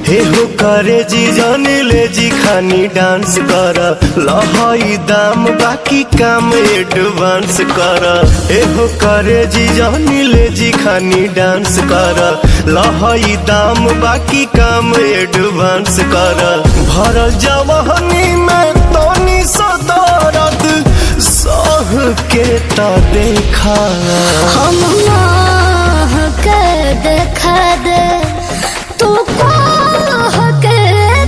हे हो करे जी जाने ले जी खानी डांस कर लहाई दाम बाकी काम एडवांस कर। हे हो करे जी जाने ले जी खानी डांस कर लहाई दाम बाकी काम एडवांस कर। भरल जवानी में तोनी सदरद सह के ता देखा हम के देखा दे तू के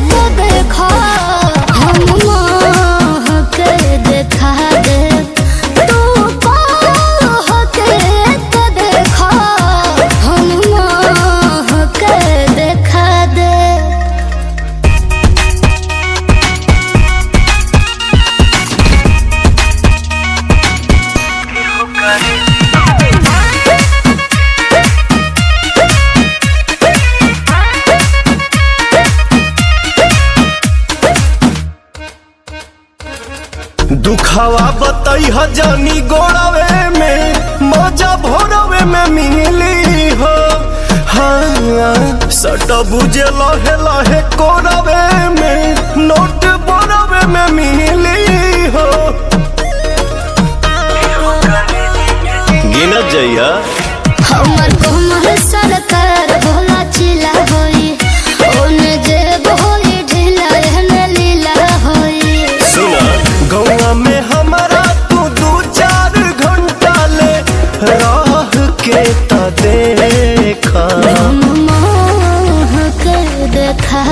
तो देखा। हम के देखा दे तू के तो देखा। हम के देखा दे। दुखावा बताई जानी गोड़ावे में मजा भोरवे में मिली हो। हाँ सट बुझे लहे लहे कोरवे में नोट बोरवे में मिली हो। गिनत जइया हमर कोमल सरकार भोला चिला होई ओने जेब होई ढीला एहने लीला होई। सुना गौआ में हमारा तू 2-4 घंटा ले राह के ता देखा। हम के देखा